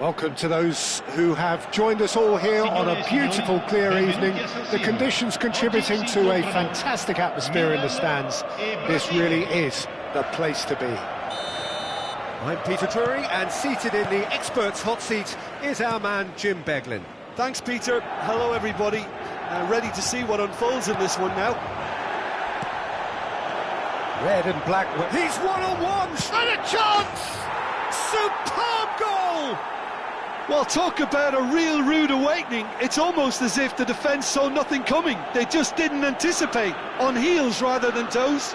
Welcome to those who have joined us all here on a beautiful, clear evening. The conditions contributing to a fantastic atmosphere in the stands. This really is the place to be. I'm Peter Drury, and seated in the experts' hot seat is our man Jim Beglin. Thanks, Peter. Hello, everybody. Ready to see what unfolds in this one now. Red and black. He's one-on-one! And a chance! Superb goal! Well, talk about a real rude awakening. It's almost as if the defence saw nothing coming. They just didn't anticipate. On heels rather than toes.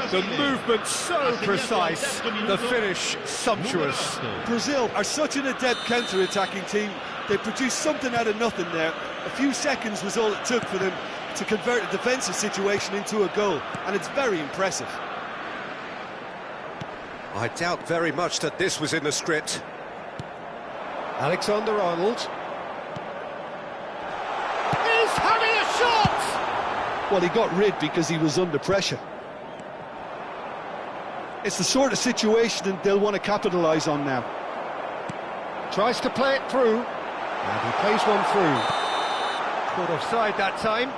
The movement so precise, the finish sumptuous. Brazil are such an adept counter-attacking team. They produced something out of nothing there. A few seconds was all it took for them to convert a defensive situation into a goal, and it's very impressive. I doubt very much that this was in the script. Alexander-Arnold. He's having a shot! Well, he got rid because he was under pressure. It's the sort of situation that they'll want to capitalise on now. Tries to play it through, and he plays one through. Caught offside that time.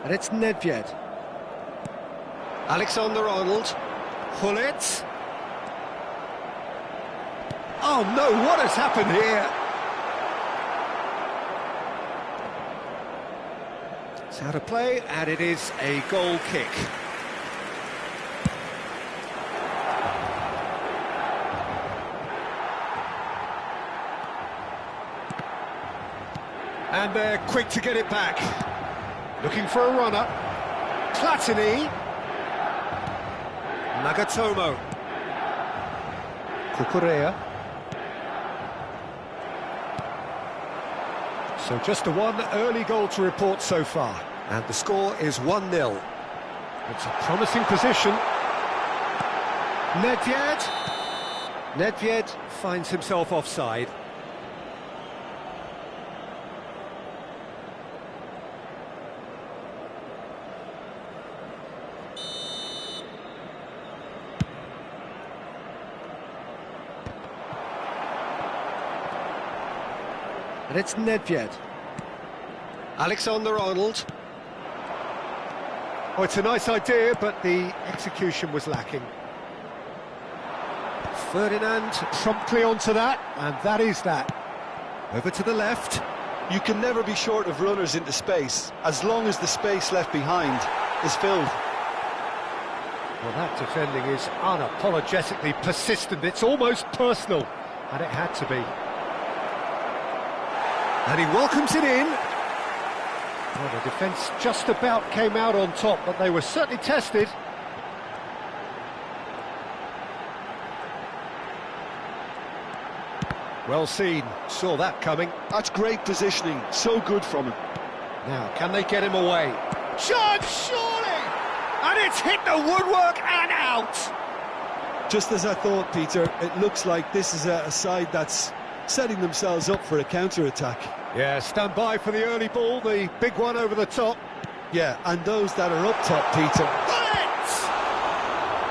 And it's Nedved. Alexander-Arnold. Hullet. Oh no, what has happened here? It's out of play, and it is a goal kick. And they're quick to get it back. Looking for a runner. Platini. Nagatomo. Cucurella. So just the one early goal to report so far. And the score is 1-0. It's a promising position. Nedved. Nedved finds himself offside. And it's Nedved. Alexander-Arnold. Oh, it's a nice idea, but the execution was lacking. Ferdinand promptly onto that, and that is that. Over to the left. You can never be short of runners into space, as long as the space left behind is filled. Well, that defending is unapologetically persistent. It's almost personal, and it had to be. And he welcomes it in. Well, the defence just about came out on top, but they were certainly tested. Well seen, saw that coming. That's great positioning, so good from him. Now, can they get him away? Chance, surely! And it's hit the woodwork and out! Just as I thought, Peter, it looks like this is a side that's setting themselves up for a counter-attack. Yeah, stand by for the early ball, the big one over the top. Yeah, and those that are up top, Peter.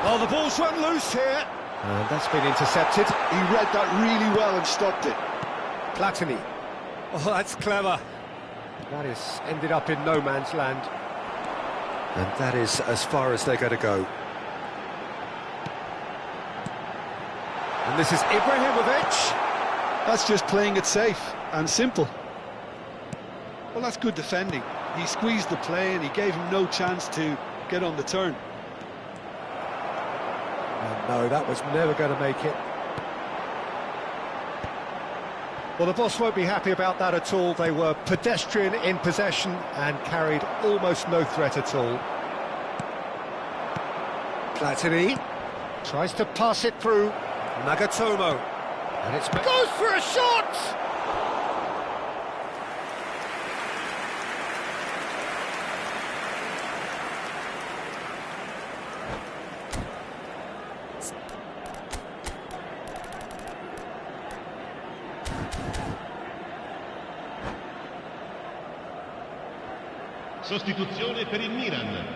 Oh, the ball's run loose here. And that's been intercepted. He read that really well and stopped it. Platini. Oh, that's clever. That is ended up in no man's land. And that is as far as they're going to go. And this is Ibrahimovic. That's just playing it safe and simple. Well, that's good defending. He squeezed the play and he gave him no chance to get on the turn. And no, that was never going to make it. Well, the boss won't be happy about that at all. They were pedestrian in possession and carried almost no threat at all. Platini tries to pass it through. Nagatomo. And it's goes for a shot! Sostituzione per il Milan.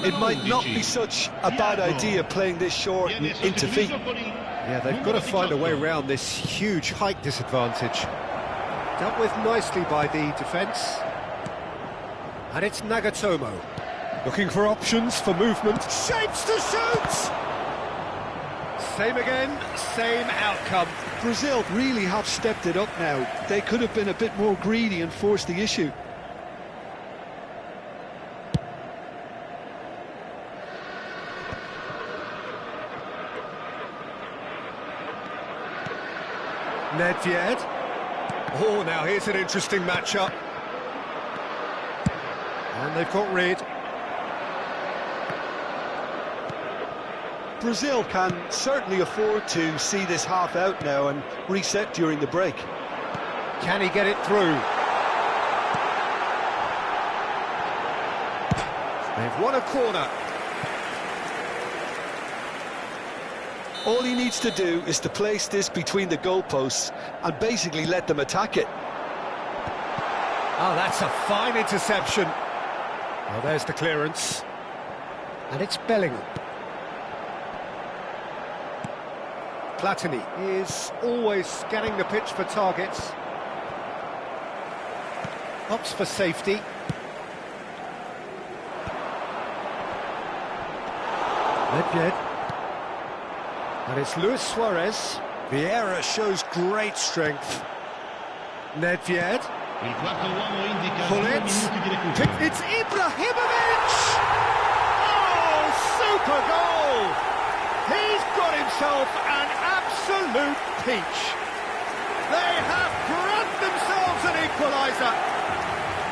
It might not be such a bad idea playing this short and into feet. Yeah, they've got to find a way around this huge height disadvantage. Dealt with nicely by the defence. And it's Nagatomo. Looking for options for movement. Shapes to shoot! Same again, same outcome. Brazil really have stepped it up now. They could have been a bit more greedy and forced the issue. Nedved. Oh, now here's an interesting matchup. And they've got rid. Brazil can certainly afford to see this half out now and reset during the break. Can he get it through? They've won a corner. All he needs to do is to place this between the goalposts and basically let them attack it. Oh, that's a fine interception. Well, there's the clearance. And it's Bellingham. Platini is always scanning the pitch for targets. Opts for safety. Nedved. And it's Luis Suarez. Vieira shows great strength. Nedved. Hullet. It's Ibrahimovic! Oh, super goal! He's got himself an absolute peach. They have grabbed themselves an equaliser.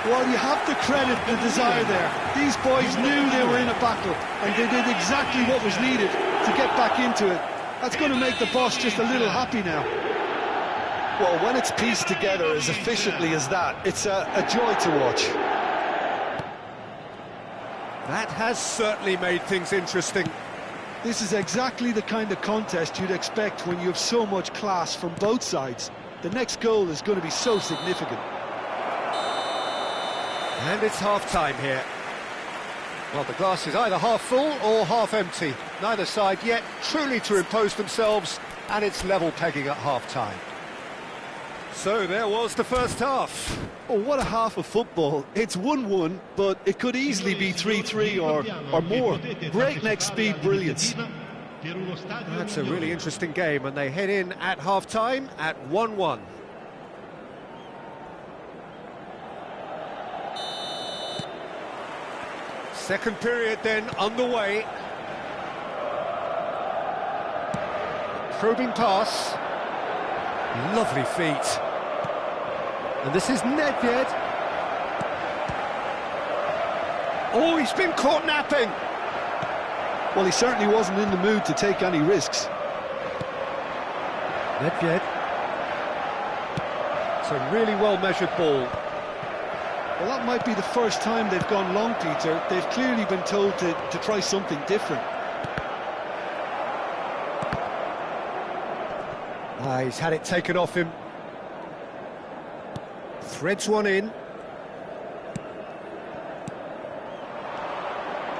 Well, you have to credit the desire there. These boys knew they were in a battle, and they did exactly what was needed to get back into it. That's going to make the boss just a little happy now. Well, when it's pieced together as efficiently as that, it's a joy to watch. That has certainly made things interesting. This is exactly the kind of contest you'd expect when you have so much class from both sides. The next goal is going to be so significant. And it's half-time here. Well, the glass is either half full or half empty. Neither side yet truly to impose themselves, and it's level pegging at half-time. So there was the first half. Oh, what a half of football. It's 1-1, but it could easily be 3-3 or more. Breakneck speed brilliance. That's a really interesting game, and they head in at half-time at 1-1. Second period then underway. Probing pass. Lovely feet. And this is Nedved. Oh, he's been caught napping. Well, he certainly wasn't in the mood to take any risks. Nedved. It's a really well-measured ball. Well, that might be the first time they've gone long, Peter. They've clearly been told to try something different. He's had it taken off him. Threads one in.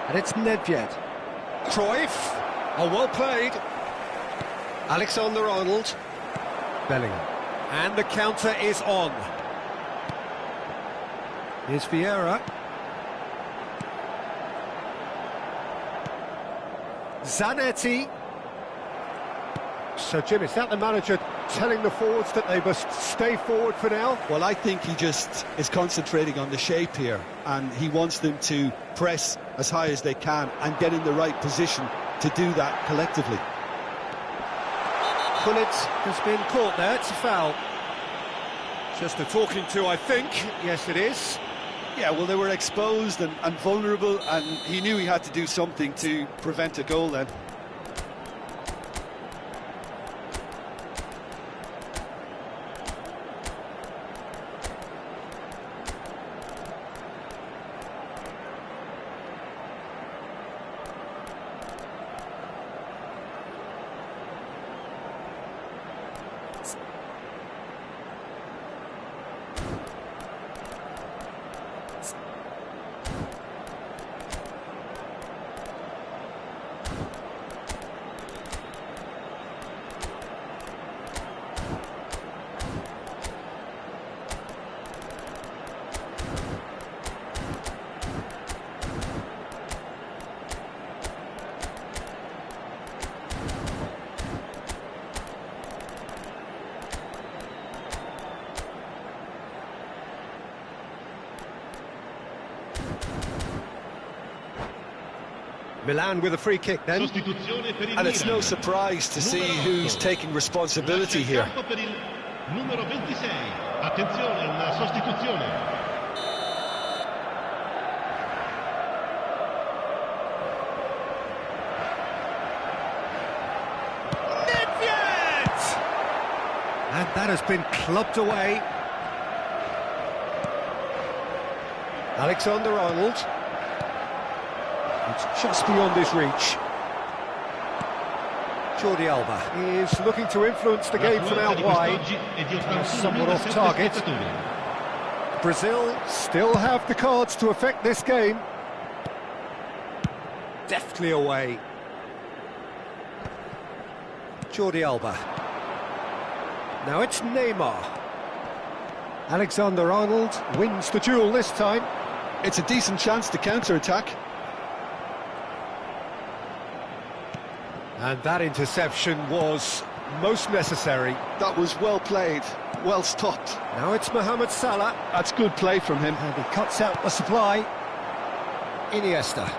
And it's Nedved. Cruyff. Oh, well played. Alexander-Arnold. Bellingham. And the counter is on. Here's Vieira. Zanetti. So, Jim, is that the manager telling the forwards that they must stay forward for now? Well, I think he just is concentrating on the shape here, and he wants them to press as high as they can and get in the right position to do that collectively. Hullet has been caught there. It's a foul. Just a talking to, I think. Yes, it is. Yeah, well, they were exposed and vulnerable, and he knew he had to do something to prevent a goal then. Milan with a free kick then. Sostituzione per il And it's no Milan. surprise to see Numero who's 8. taking responsibility Lascia il here. campo per il numero 26. Attenzione, una sostituzione. And that has been clubbed away. Alexander-Arnold. It's just beyond his reach. Jordi Alba is looking to influence the game from out wide. Somewhat off target. Brazil still have the cards to affect this game. Deftly away. Jordi Alba. Now it's Neymar. Alexander-Arnold wins the duel this time. It's a decent chance to counter-attack. And that interception was most necessary. That was well played, well stopped. Now it's Mohamed Salah. That's good play from him. And he cuts out the supply. Iniesta.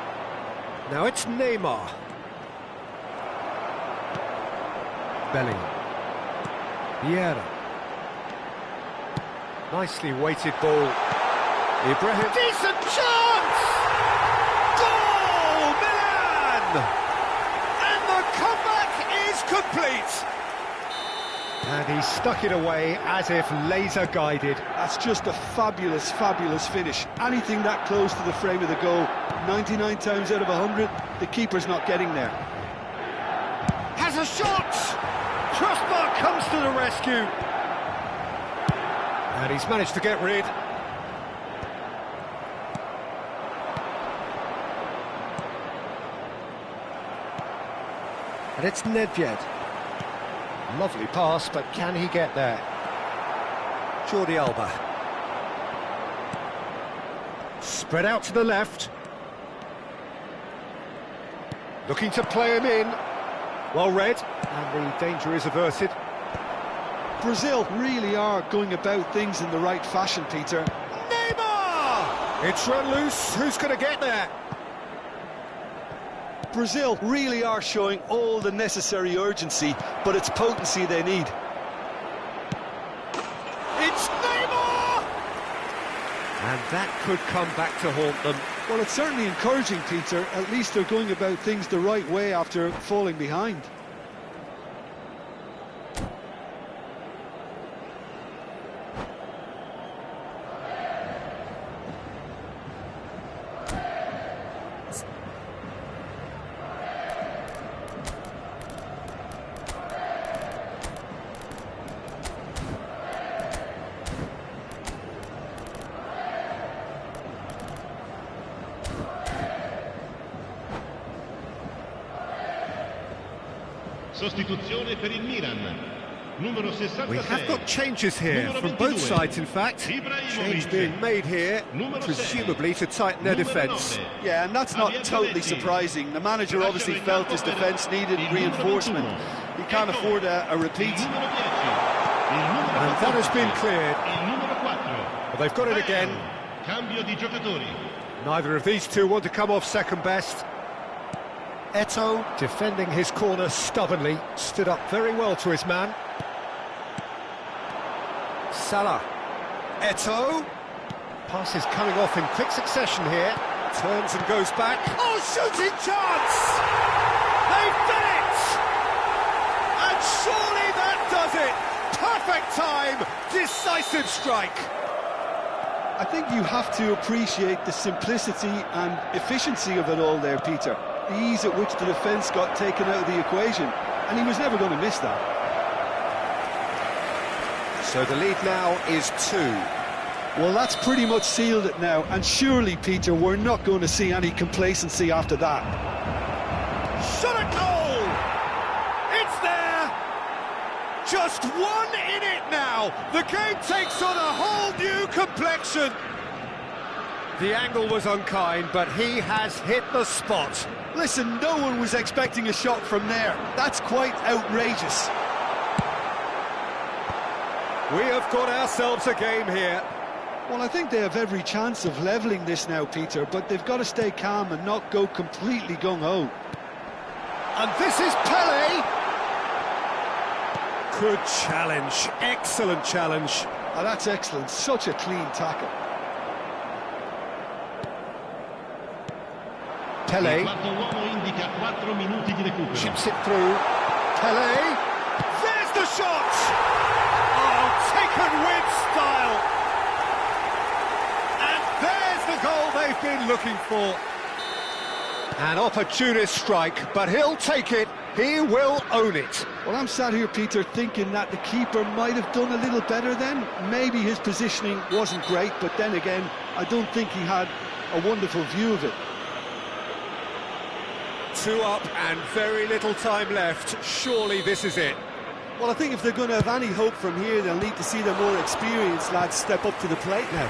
Now it's Neymar. Bellingham. Vieira. Nicely weighted ball. Ibrahim. Decent chance! Goal! Milan! And the comeback is complete! And he stuck it away as if laser guided. That's just a fabulous, fabulous finish. Anything that close to the frame of the goal, 99 times out of 100, the keeper's not getting there. Has a shot! Crossbar comes to the rescue. And he's managed to get rid. And it's Nedved. Lovely pass, but can he get there? Jordi Alba. Spread out to the left. Looking to play him in. Well read, and the danger is averted. Brazil really are going about things in the right fashion, Peter. Neymar! It's run loose. Who's going to get there? Brazil really are showing all the necessary urgency, but it's potency they need. It's Neymar! And that could come back to haunt them. Well, it's certainly encouraging, Peter. At least they're going about things the right way after falling behind. Sostituzione per il Milan. Numero 66. We have got changes here from both sides, in fact. Change being made here, presumably to tighten their defence. Yeah, and that's not totally surprising. The manager obviously felt his defence needed reinforcement. He can't afford a repeat. And that has been cleared. But they've got it again. Cambio di giocatori. Neither of these two want to come off second best. Eto'o, defending his corner stubbornly, stood up very well to his man. Salah. Eto'o. Pass is coming off in quick succession here. Turns and goes back. Oh, shooting chance! They've done it! And surely that does it! Perfect time! Decisive strike! I think you have to appreciate the simplicity and efficiency of it all there, Peter. The ease at which the defence got taken out of the equation, and he was never going to miss that. So the lead now is 2. Well, that's pretty much sealed it now, and surely, Peter, we're not going to see any complacency after that. Shot at goal! It's there! Just one in it now! The game takes on a whole new complexion! The angle was unkind, but he has hit the spot. Listen, no one was expecting a shot from there. That's quite outrageous. We have got ourselves a game here. Well, I think they have every chance of levelling this now, Peter, but they've got to stay calm and not go completely gung-ho. And this is Pele. Good challenge, excellent challenge. Oh, that's excellent, such a clean tackle. Pele Il quarto uomo indica 4 minuti di recupero. chips it through. Pele. There's the shot! Oh, taken with style. And there's the goal they've been looking for. An opportunist strike, but he'll take it. He will own it. Well, I'm sat here, Peter, thinking that the keeper might have done a little better then. Maybe his positioning wasn't great, but then again, I don't think he had a wonderful view of it. 2 up and very little time left. Surely this is it. Well, I think if they're going to have any hope from here, they'll need to see the more experienced lads step up to the plate now.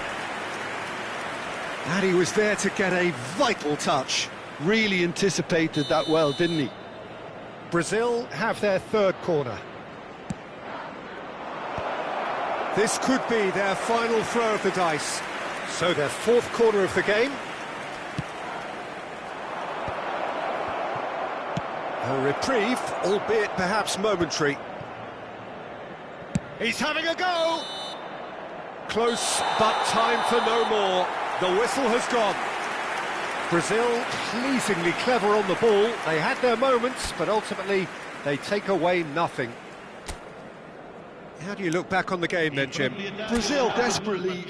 And he was there to get a vital touch. Really anticipated that well, didn't he? Brazil have their third corner. This could be their final throw of the dice. So their fourth corner of the game. A reprieve, albeit perhaps momentary. He's having a go! Close, but time for no more. The whistle has gone. Brazil pleasingly clever on the ball. They had their moments, but ultimately they take away nothing. How do you look back on the game then, Jim? Brazil desperately...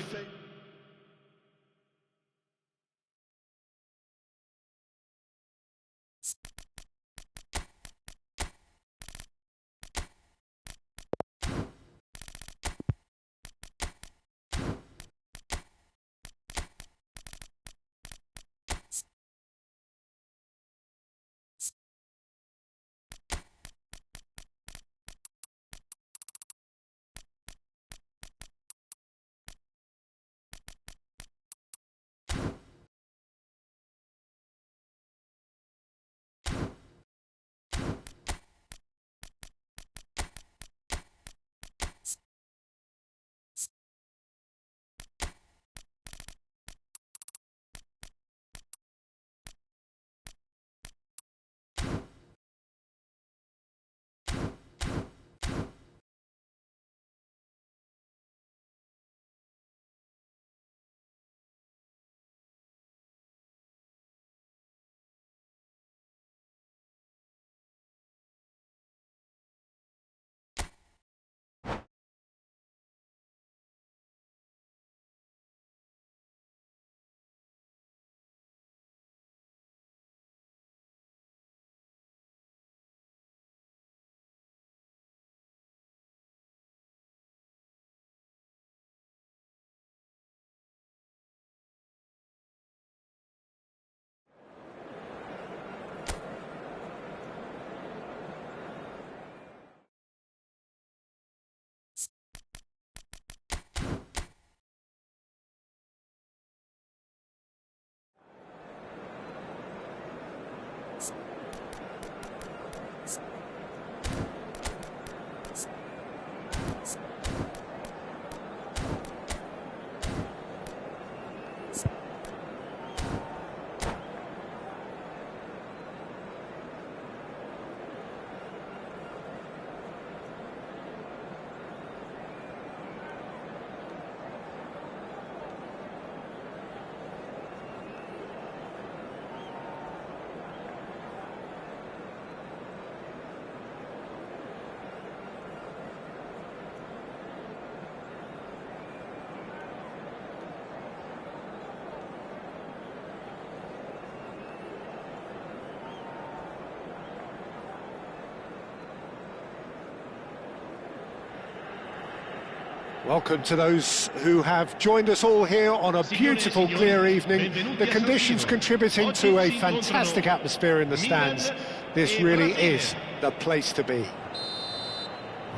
Welcome to those who have joined us all here on a beautiful, clear evening. The conditions contributing to a fantastic atmosphere in the stands. This really is the place to be.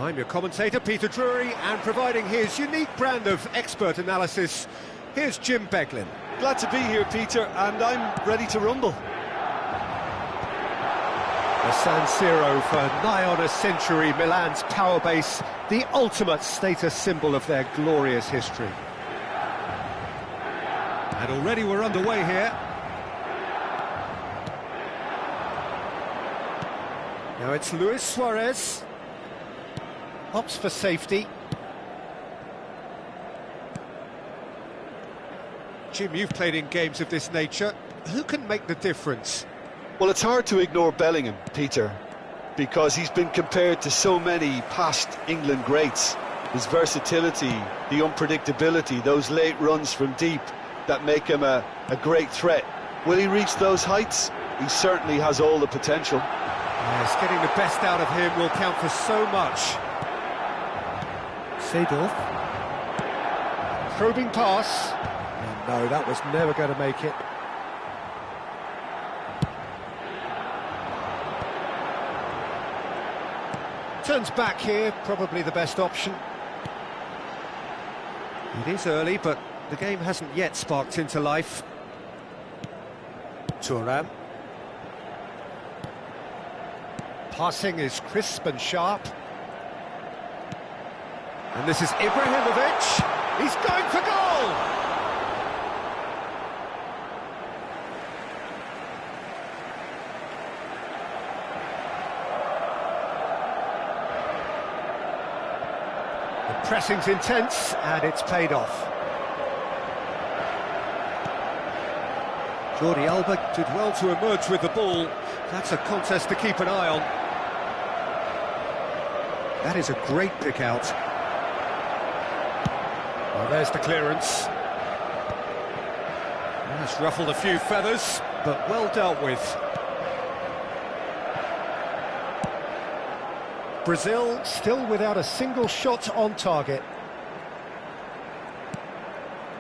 I'm your commentator, Peter Drury, and providing his unique brand of expert analysis, here's Jim Beglin. Glad to be here, Peter, and I'm ready to rumble. The San Siro for nigh on a century, Milan's power base, the ultimate status symbol of their glorious history. And already we're underway here. Now it's Luis Suarez. Opts for safety. Jim, you've played in games of this nature. Who can make the difference? Well, it's hard to ignore Bellingham, Peter, because he's been compared to so many past England greats. His versatility, the unpredictability, those late runs from deep that make him a great threat. Will he reach those heights? He certainly has all the potential. Yes, getting the best out of him will count for so much. Seedorf. Probing pass. And no, that was never going to make it. Turns back here, probably the best option. It is early, but the game hasn't yet sparked into life. Thuram. Passing is crisp and sharp. And this is Ibrahimovic. He's going for goal! The pressing's intense, and it's paid off. Jordi Alba did well to emerge with the ball. That's a contest to keep an eye on. That is a great pick out. Well, there's the clearance. That's ruffled a few feathers, but well dealt with. Brazil still without a single shot on target.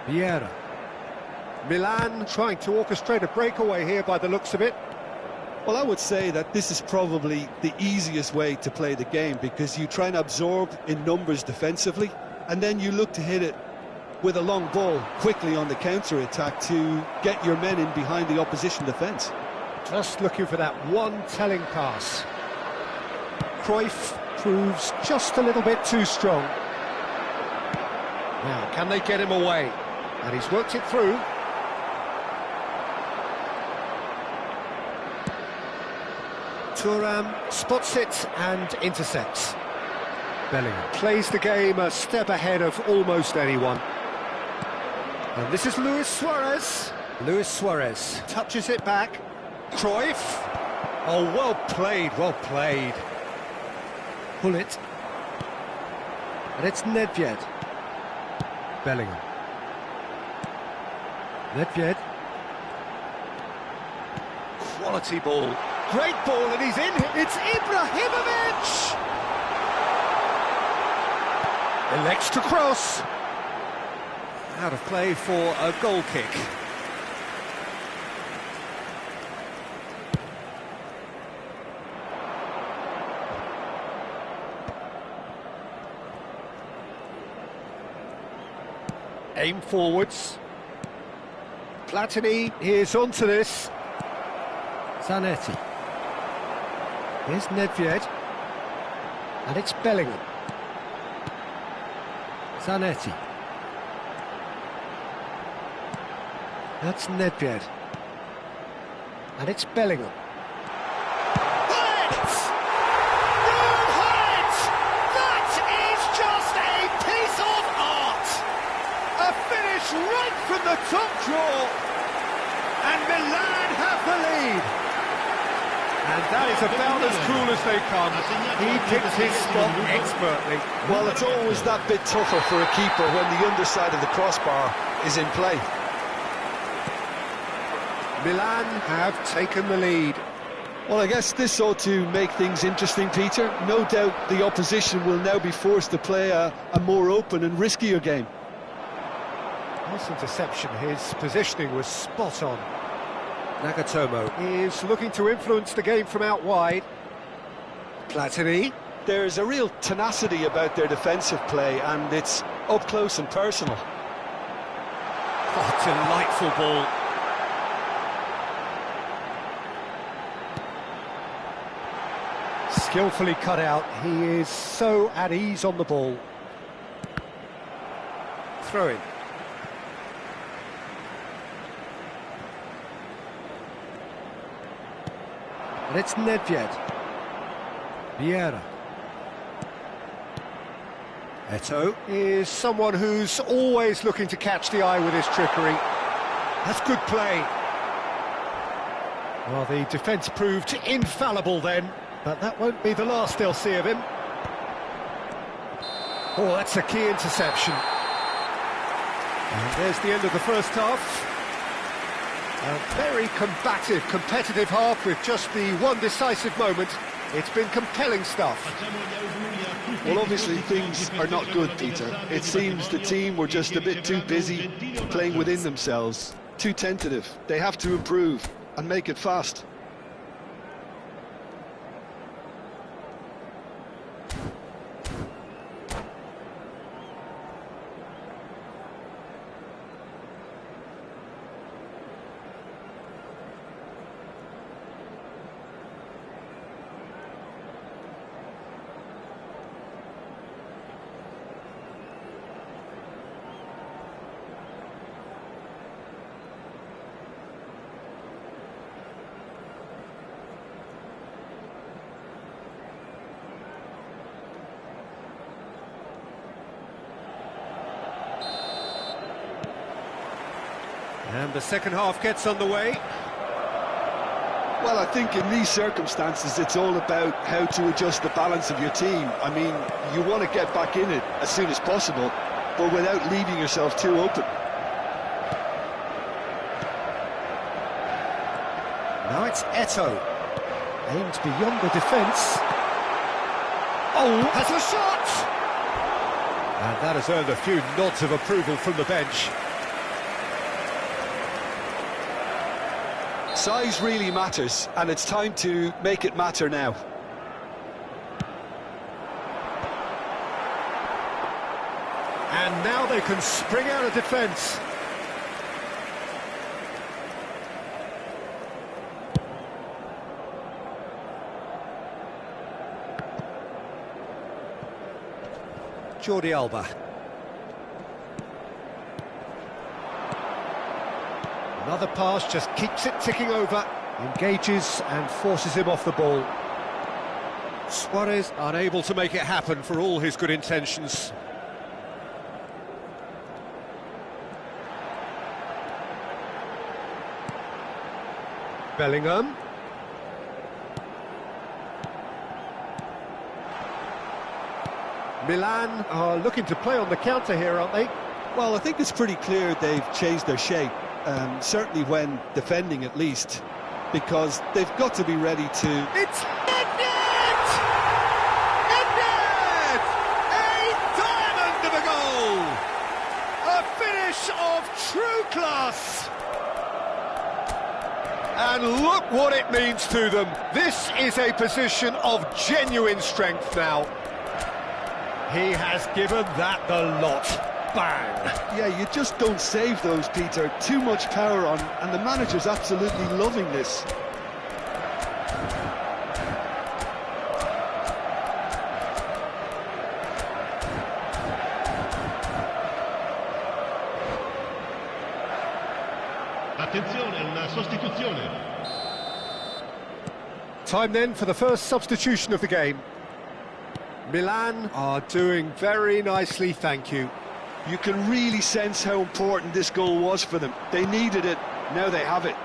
Vieira. Milan trying to orchestrate a breakaway here by the looks of it. Well, I would say that this is probably the easiest way to play the game, because you try and absorb in numbers defensively, and then you look to hit it with a long ball quickly on the counter-attack to get your men in behind the opposition defence. Just looking for that one telling pass. Cruyff proves just a little bit too strong. Now, can they get him away? And he's worked it through. Thuram spots it and intercepts. Bellingham plays the game a step ahead of almost anyone. And this is Luis Suarez. Luis Suarez touches it back. Cruyff. Oh, well played, well played. Pull it. And it's Nedved. Bellingham. Nedved. Quality ball. Great ball, and he's in. It's Ibrahimovic! Elects to cross. Out of play for a goal kick. Aim forwards. Platini is onto this. Zanetti. Here's Nedved. And it's Bellingham. Zanetti. That's Nedved. And it's Bellingham. Hullet! Ruben Hullet! That is just a piece of art! A finish right from the top draw. And Milan have the lead. And that is about as cool as they come. He picked his spot expertly. Well, it's always that bit tougher for a keeper when the underside of the crossbar is in play. Milan have taken the lead. Well, I guess this ought to make things interesting, Peter. No doubt the opposition will now be forced to play a more open and riskier game. Nice interception. His positioning was spot on. Nagatomo is looking to influence the game from out wide. Platini. There's a real tenacity about their defensive play, and it's up close and personal. Oh, delightful ball. Skillfully cut out. He is so at ease on the ball. Throw in. And it's Nedved. Vieira. Eto'o is someone who's always looking to catch the eye with his trickery. That's good play. Well, the defence proved infallible then, but that won't be the last they'll see of him. Oh, that's a key interception. And there's the end of the first half. A very combative, competitive half with just the one decisive moment. It's been compelling stuff. Well, obviously things are not good, Peter. It seems the team were just a bit too busy playing within themselves, too tentative. They have to improve and make it fast. And the second half gets underway. Well, I think in these circumstances it's all about how to adjust the balance of your team. I mean, you want to get back in it as soon as possible, but without leaving yourself too open. Now it's Eto'o. Aimed beyond the defence. Oh, has a shot! And that has earned a few nods of approval from the bench. Size really matters, and it's time to make it matter now. And now they can spring out of defence. Jordi Alba. Another pass, just keeps it ticking over, engages and forces him off the ball. Suarez unable to make it happen for all his good intentions. Bellingham. Milan are looking to play on the counter here, aren't they? Well, I think it's pretty clear they've changed their shape. Certainly when defending at least, because they've got to be ready to... It's Nedved! Nedved! A diamond of a goal! A finish of true class! And look what it means to them. This is a position of genuine strength now. He has given that the lot. Bang! Yeah, you just don't save those, Peter. Too much power on, and the manager's absolutely loving this. Attenzione, una sostituzione. Time then for the first substitution of the game. Milan are doing very nicely, thank you. You can really sense how important this goal was for them. They needed it, now they have it.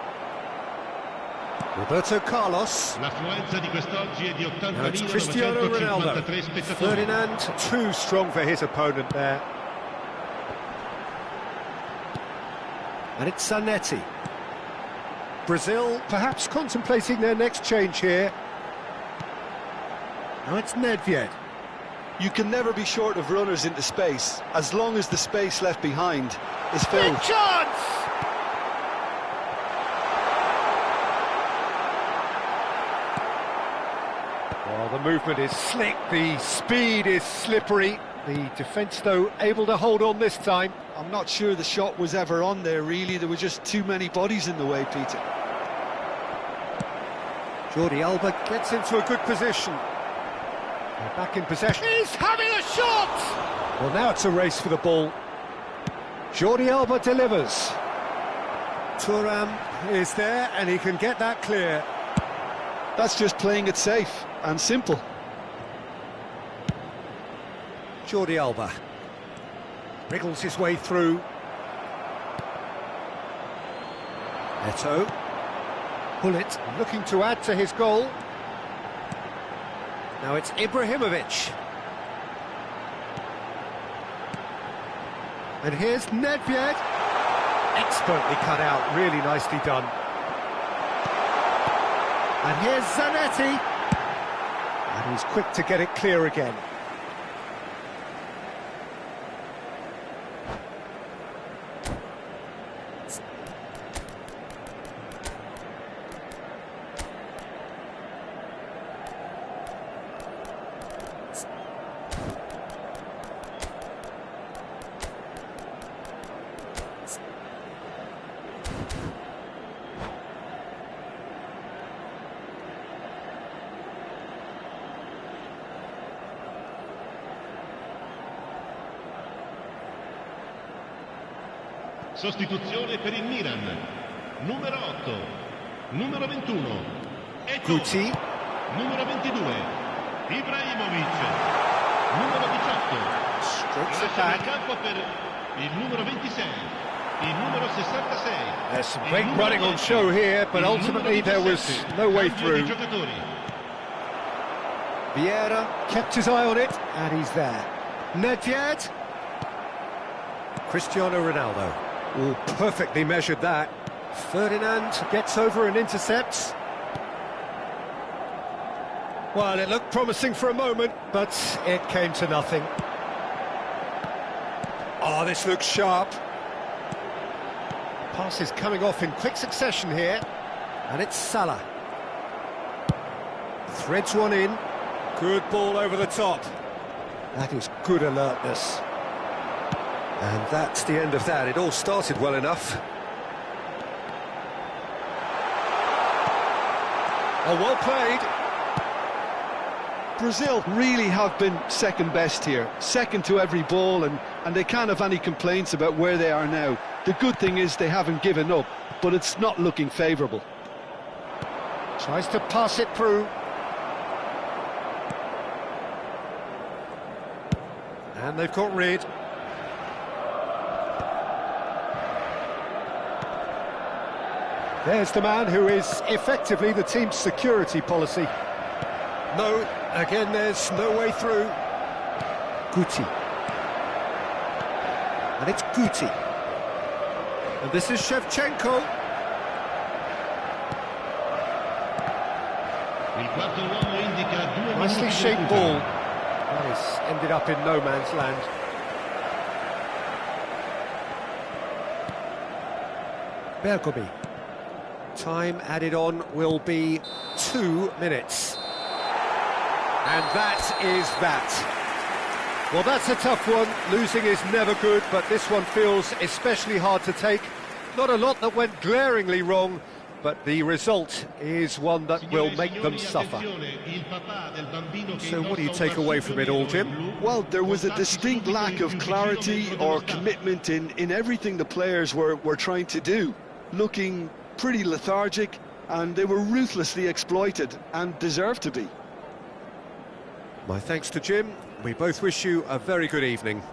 Roberto Carlos. L'affluenza di quest'oggi è di Now it's Cristiano Ronaldo. 80.953 spettatori. Ferdinand, too strong for his opponent there. And it's Zanetti. Brazil perhaps contemplating their next change here. Now it's Nedved. You can never be short of runners into space, as long as the space left behind is filled. Big chance! Well, the movement is slick, the speed is slippery. The defence, though, able to hold on this time. I'm not sure the shot was ever on there, really. There were just too many bodies in the way, Peter. Jordi Alba gets into a good position. They're back in possession. He's having a shot! Well, now it's a race for the ball. Jordi Alba delivers. Thuram is there, and he can get that clear. That's just playing it safe and simple. Jordi Alba wriggles his way through. Eto'o. Gullit looking to add to his goal. Now it's Ibrahimovic. And here's Nedved. Expertly cut out, really nicely done. And here's Zanetti. And he's quick to get it clear again. Sostituzione per il Milan. Numero 8, numero 21, Eto'o. Guti. Numero 22, Ibrahimovic. Numero 18, Strokes it lascia il back. campo per il numero 26, il numero 66. There's some il great numero running on 10, show here, but il ultimately numero there was 17. no way Cambio di through. giocatori. Vieira kept his eye on it, and he's there. Nedved. Cristiano Ronaldo. Oh, perfectly measured that. Ferdinand gets over and intercepts. Well, it looked promising for a moment, but it came to nothing. Oh, this looks sharp. Pass is coming off in quick succession here. And it's Salah. Threads one in. Good ball over the top. That is good alertness. And that's the end of that. It all started well enough. Oh, well played. Brazil really have been second best here, second to every ball, and they can't have any complaints about where they are now. The good thing is they haven't given up, but it's not looking favourable. Tries to pass it through. And they've got rid. There's the man who is effectively the team's security policy. No, again there's no way through. Guti. And it's Guti. And this is Shevchenko. Il quarto uomo indica 2 Nicely minuti di shaped recupero. ball. That has ended up in no man's land. Bergomi. Time added on will be 2 minutes. And that is that. Well, that's a tough one. Losing is never good, but this one feels especially hard to take. Not a lot that went glaringly wrong, but the result is one that will make them suffer. So what do you take away from it all, Jim? Well, there was a distinct lack of clarity or commitment in everything the players were trying to do. Looking pretty lethargic, and they were ruthlessly exploited and deserved to be. My thanks to Jim. We both wish you a very good evening.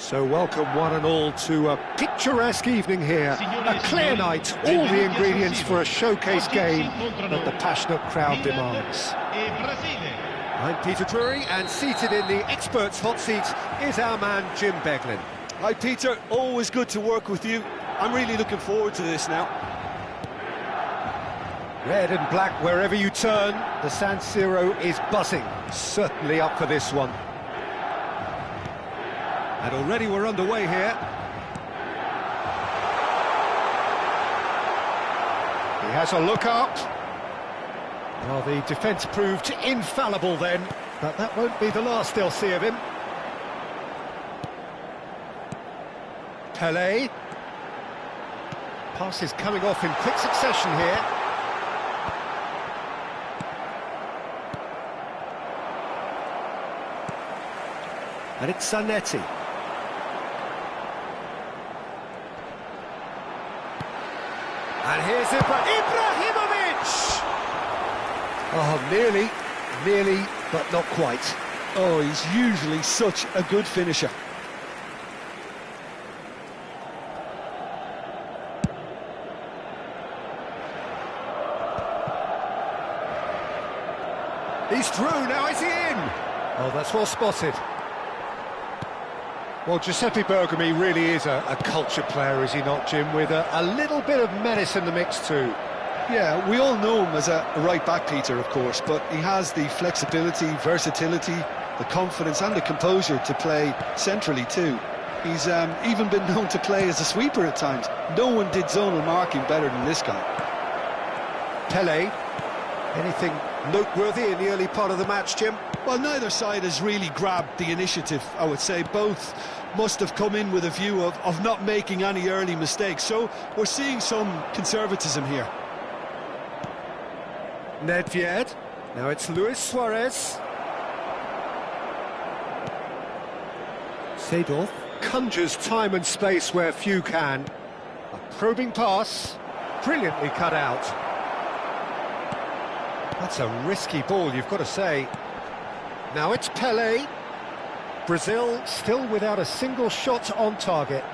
So welcome one and all to a picturesque evening here, a clear night, all the ingredients for a showcase game that the passionate crowd demands. I'm Peter Drury, and seated in the experts' hot seat is our man Jim Beglin. Hi Peter, always good to work with you. I'm really looking forward to this now. Red and black wherever you turn, the San Siro is buzzing, certainly up for this one. And already we're underway here. He has a look up. Well, the defence proved infallible then, but that won't be the last they'll see of him. Pelé. Passes coming off in quick succession here. And it's Zanetti. And here's Ibrahimovic! Oh, nearly, but not quite. Oh, he's usually such a good finisher. He's through, now is he in? Oh, that's well spotted. Well, Giuseppe Bergomi really is a culture player, is he not, Jim? With a little bit of menace in the mix too. Yeah, we all know him as a right-back, Peter, of course, but he has the flexibility, versatility, the confidence and the composure to play centrally too. He's even been known to play as a sweeper at times. No one did zonal marking better than this guy. Pelé, anything noteworthy in the early part of the match, Jim? Well, neither side has really grabbed the initiative, I would say. Both must have come in with a view of not making any early mistakes, so we're seeing some conservatism here. Nedved, now it's Luis Suarez. Seedorf conjures time and space where few can. A probing pass, brilliantly cut out. That's a risky ball, you've got to say. Now it's Pelé. Brazil still without a single shot on target.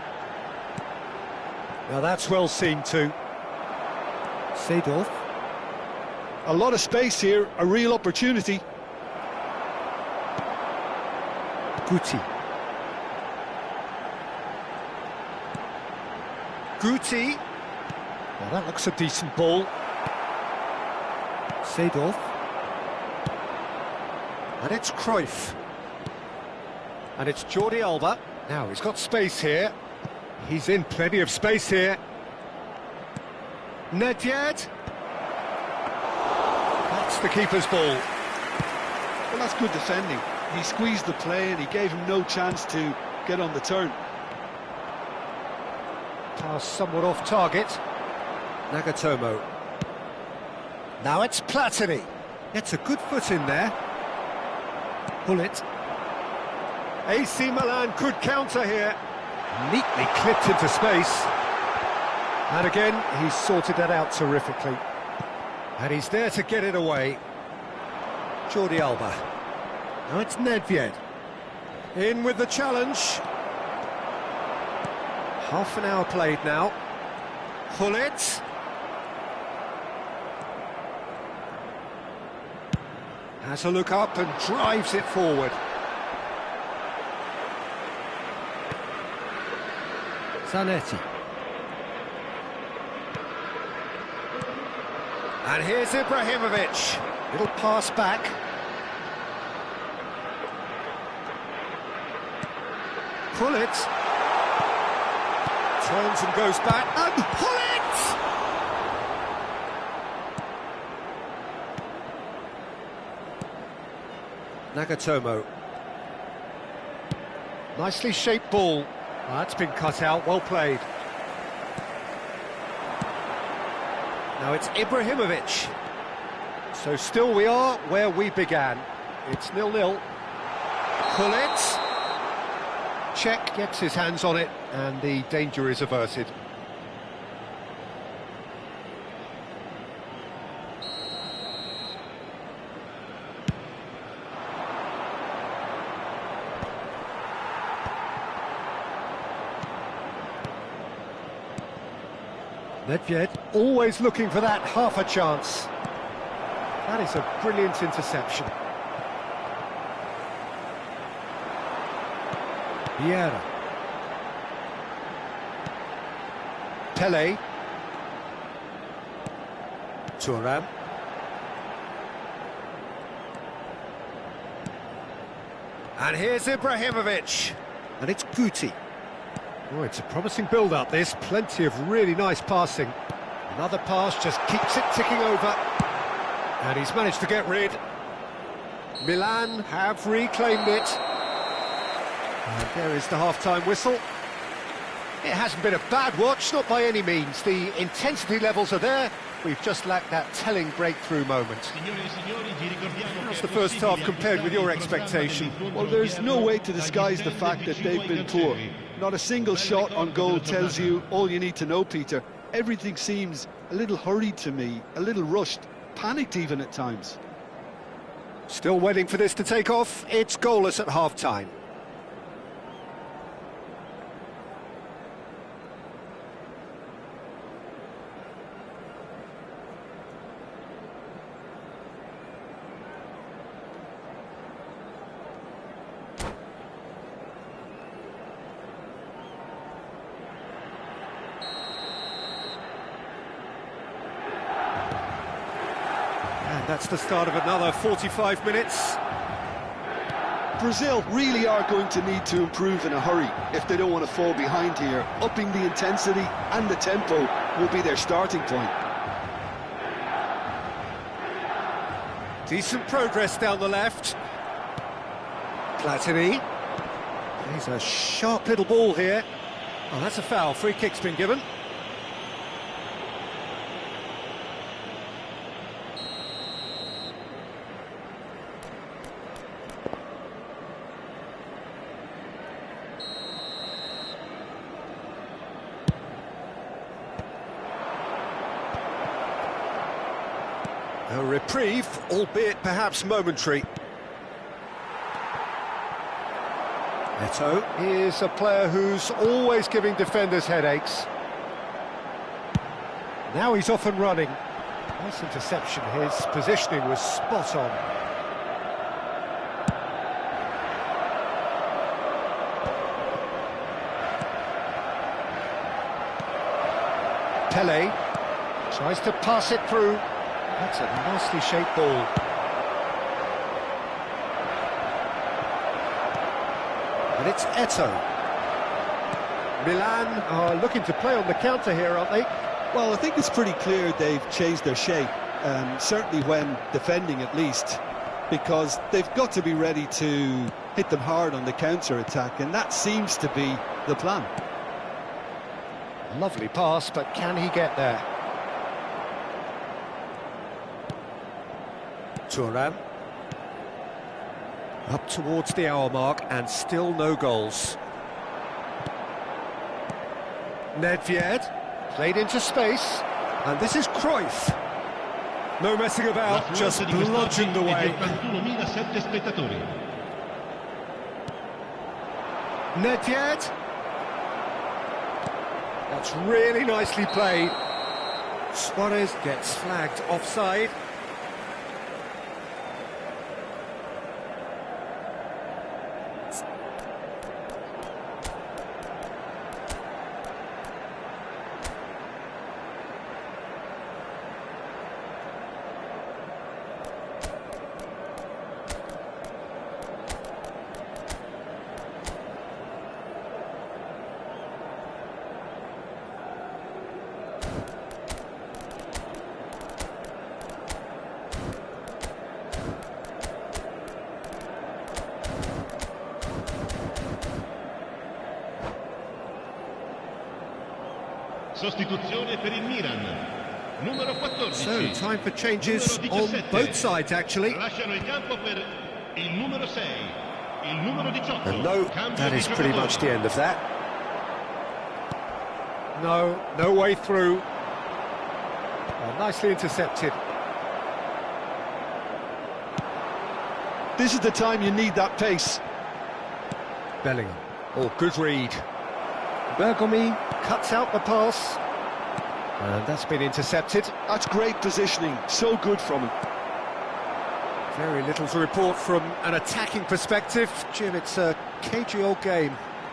Now that's well seen too. Seedorf. A lot of space here, a real opportunity. Guti. Well, that looks a decent ball. Seedorf. And it's Cruyff. And it's Jordi Alba. Now, he's got space here. He's in plenty of space here. Nedved. That's the keeper's ball. Well, that's good defending. He squeezed the play and he gave him no chance to get on the turn. Pass somewhat off target. Nagatomo. Now it's Platini. Gets a good foot in there. Bullet. AC Milan could counter here. Neatly clipped into space. And again, he's sorted that out terrifically. And he's there to get it away. Jordi Alba. Now it's Nedved. In with the challenge. Half an hour played now. Hullet. Has a look up and drives it forward. Zanetti. And here's Ibrahimovic. Little pass back. Hullet. Turns and goes back. And Hullet! Nagatomo. Nicely shaped ball. Oh, that's been cut out, well played. Now it's Ibrahimovic. So still we are where we began. It's 0-0. Hullet. Czech gets his hands on it and the danger is averted. Nedved always looking for that half a chance. That is a brilliant interception. Vieira. Pele. Thuram. And here's Ibrahimovic. And it's Guti. Oh, it's a promising build-up, this. Plenty of really nice passing. Another pass just keeps it ticking over. And he's managed to get rid. Milan have reclaimed it. And there is the half-time whistle. It hasn't been a bad watch, not by any means. The intensity levels are there. We've just lacked that telling breakthrough moment. How's the first half compared with your expectation? Well, there's no way to disguise the fact that they've been poor. Not a single shot on goal tells you all you need to know, Peter. Everything seems a little hurried to me, a little rushed, panicked even at times. Still waiting for this to take off. It's goalless at half-time. That's the start of another 45 minutes. Brazil really are going to need to improve in a hurry if they don't want to fall behind here. Upping the intensity and the tempo will be their starting point. Decent progress down the left. Platini. He's a sharp little ball here. Oh, that's a foul. Free kick's been given. A reprieve, albeit perhaps momentary. Neto is a player who's always giving defenders headaches. Now he's off and running. Nice interception, his positioning was spot on. Pele tries to pass it through. That's a nicely shaped ball. And it's Eto'o. Milan are looking to play on the counter here, aren't they? Well, I think it's pretty clear they've changed their shape, certainly when defending at least, because they've got to be ready to hit them hard on the counter-attack, and that seems to be the plan. Lovely pass, but can he get there? Thuram. Up towards the hour mark and still no goals. Nedved played into space, and this is Cruyff. No messing about, just bludgeoned away. Nedved. That's really nicely played. Suarez gets flagged offside. Sostituzione per il Milan. Numero 14. So, time for changes on both sides, actually. Lasciano il campo per il numero 6, il numero 18. And no, that is pretty much the end of that. No way through. Oh, nicely intercepted. This is the time you need that pace. Bellingham. Oh, good read. Bergomi cuts out the pass. And that's been intercepted. That's great positioning, so good from him. Very little to report from an attacking perspective. Jim, it's a cagey old game.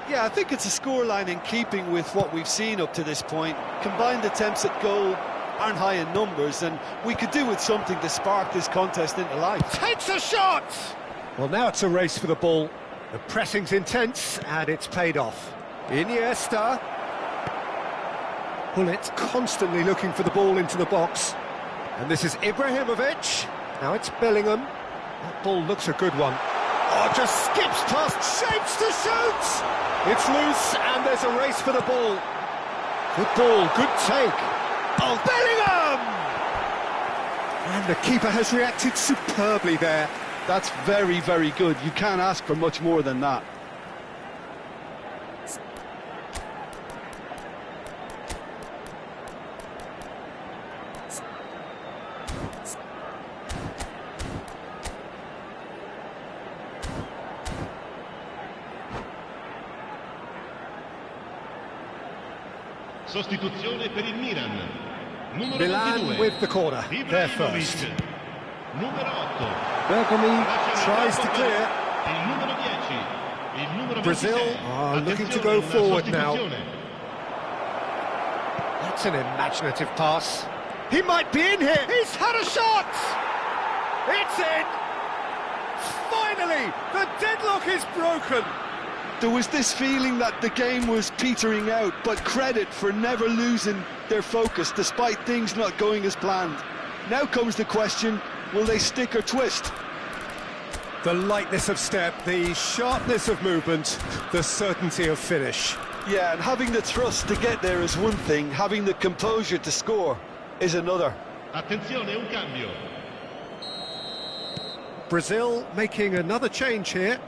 Yeah, I think it's a scoreline in keeping with what we've seen up to this point. Combined attempts at goal aren't high in numbers, and we could do with something to spark this contest into life. Takes a shot! Well, now it's a race for the ball. The pressing's intense, and it's paid off. Iniesta. Hullet constantly looking for the ball into the box. And this is Ibrahimovic. Now it's Bellingham. That ball looks a good one. Oh, just skips past, shapes to shoot! It's loose, and there's a race for the ball. Good ball, good take. Oh, Bellingham! And the keeper has reacted superbly there. That's very, very good. You can't ask for much more than that. Sostituzione per il Milan. Numero Milan 22. with the corner. They're first. Numero 8. Bergami tries to clear. Il numero 10. Il numero Brazil 26. are looking to Attenzione, go una forward now. sostituzione. That's an imaginative pass. He might be in here. He's had a shot! It's in! Finally, the deadlock is broken. There was this feeling that the game was petering out, but credit for never losing their focus despite things not going as planned. Now comes the question, will they stick or twist? The lightness of step, the sharpness of movement, the certainty of finish. Yeah, and having the thrust to get there is one thing, having the composure to score is another. Attenzione, un cambio. Brazil making another change here.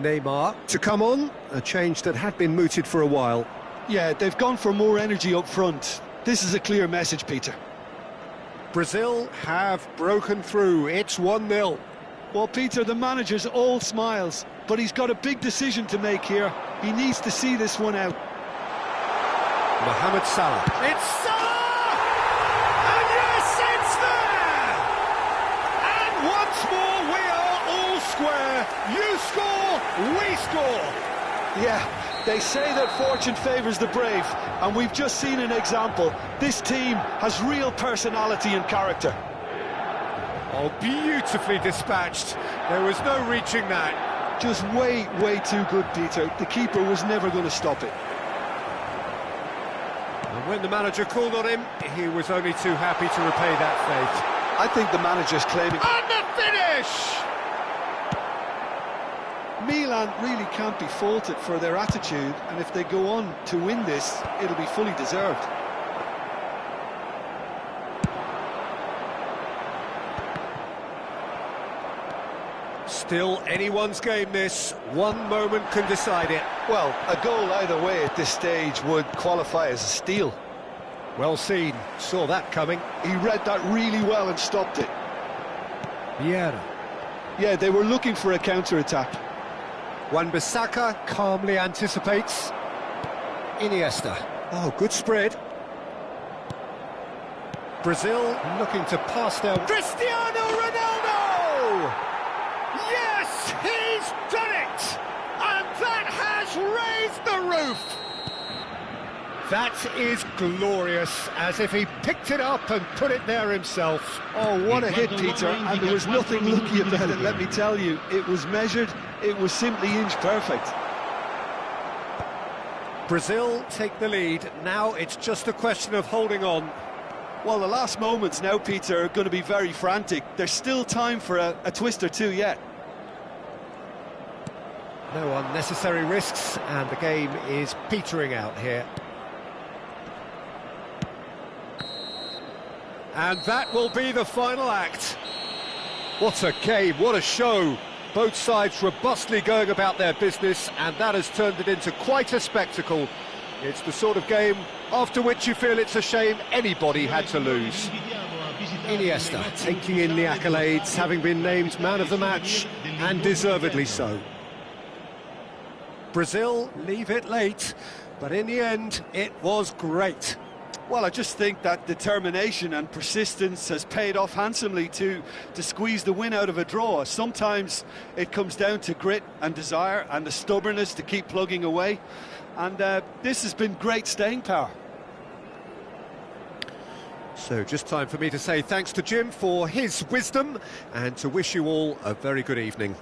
Neymar to come on, a change that had been mooted for a while. Yeah, they've gone for more energy up front. This is a clear message, Peter. Brazil have broken through. It's 1-0. Well, Peter, the manager's all smiles, but he's got a big decision to make here. He needs to see this one out. Mohamed Salah. It's Salah! And yes, it's there! And once more, we are all square. You score, we score. Yeah, they say that fortune favours the brave, and we've just seen an example. This team has real personality and character. Oh, beautifully dispatched. There was no reaching that. Just way, way too good, Peter. The keeper was never going to stop it. And when the manager called on him, he was only too happy to repay that faith. I think the manager's claiming... And the finish! Milan really can't be faulted for their attitude, and if they go on to win this, it'll be fully deserved. Still anyone's game, this. One moment can decide it. Well, a goal either way at this stage would qualify as a steal. Well seen. Saw that coming. He read that really well and stopped it. Vieira. Yeah, they were looking for a counter-attack. Wan-Bissaka calmly anticipates. Iniesta. Oh, good spread. Brazil looking to pass their... Cristiano Ronaldo! Yes, he's done it! And that has raised the roof! That is glorious, as if he picked it up and put it there himself. Oh, what a hit, Peter, and there was nothing lucky about it, let me tell you. It was measured, it was simply inch perfect. Brazil take the lead. Now it's just a question of holding on. Well, the last moments now, Peter, are going to be very frantic. There's still time for a twist or two yet. No unnecessary risks, and the game is petering out here. And that will be the final act. What a game, what a show. Both sides robustly going about their business, and that has turned it into quite a spectacle. It's the sort of game after which you feel it's a shame anybody had to lose. Iniesta taking in the accolades, having been named man of the match, and deservedly so. Brazil leave it late, but in the end, it was great. Well, I just think that determination and persistence has paid off handsomely to squeeze the win out of a draw. Sometimes it comes down to grit and desire and the stubbornness to keep plugging away. And this has been great staying power. So just time for me to say thanks to Jim for his wisdom and to wish you all a very good evening.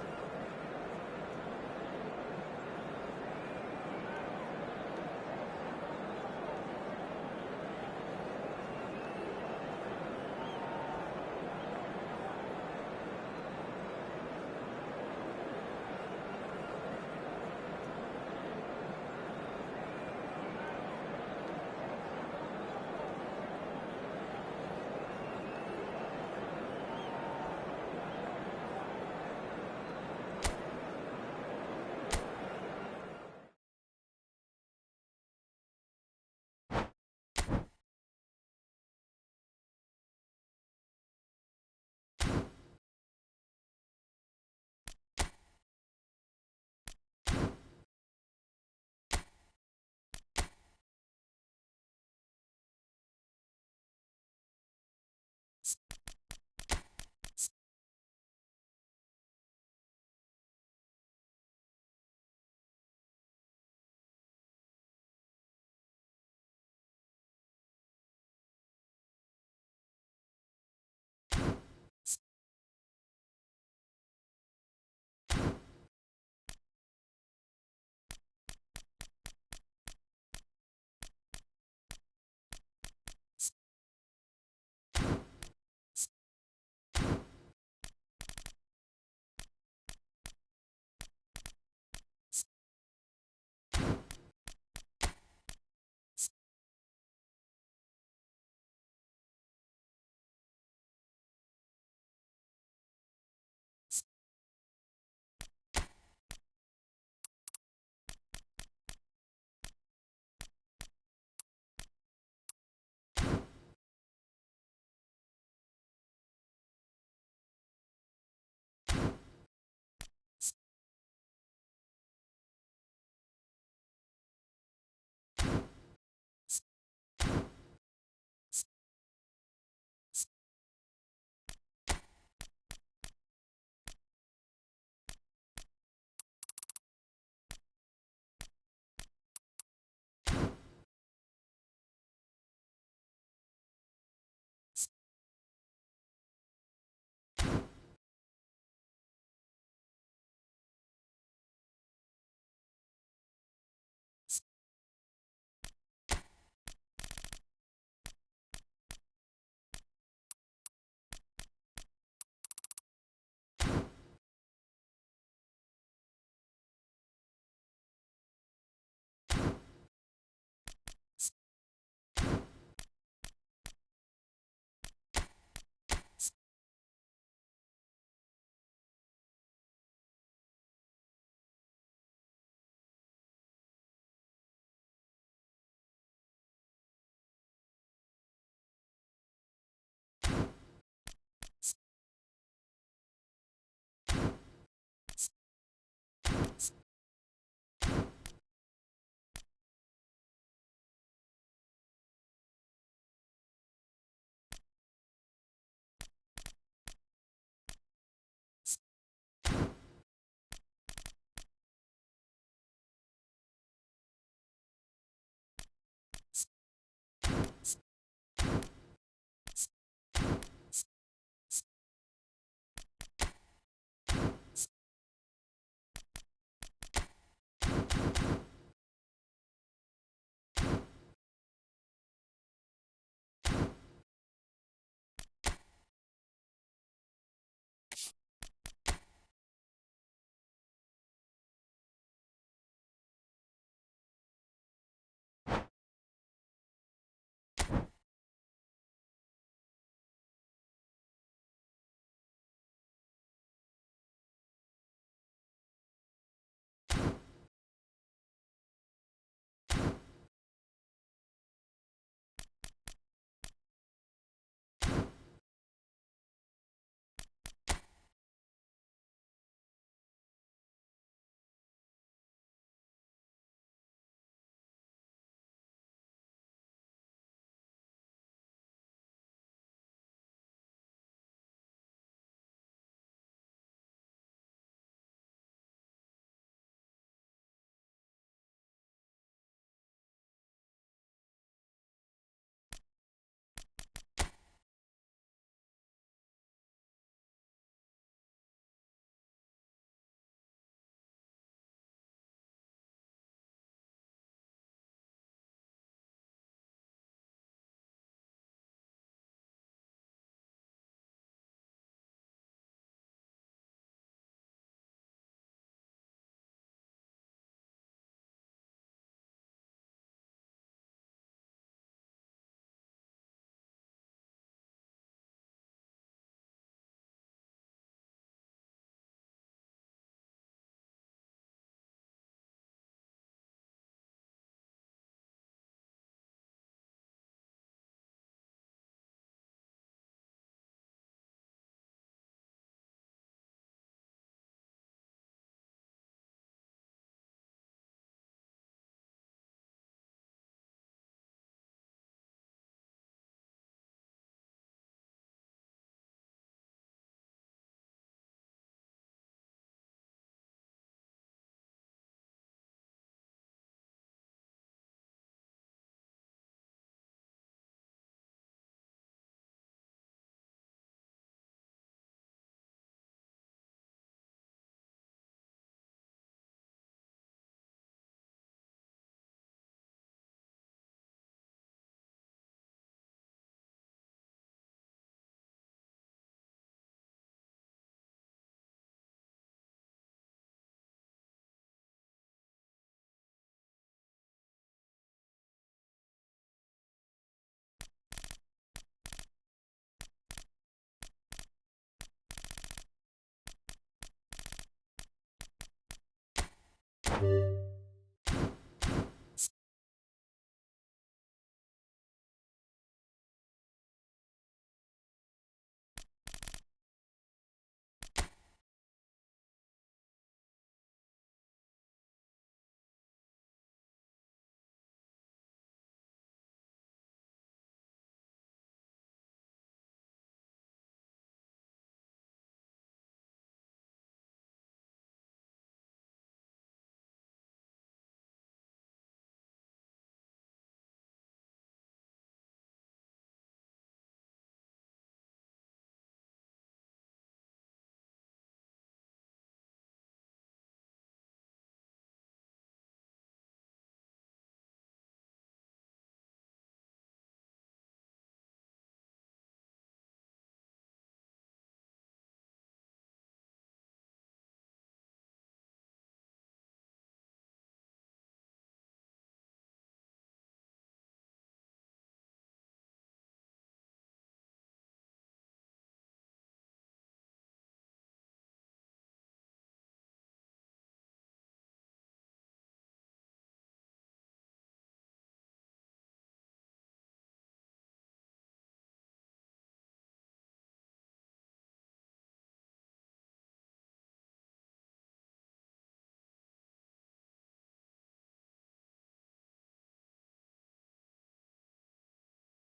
Barcelona.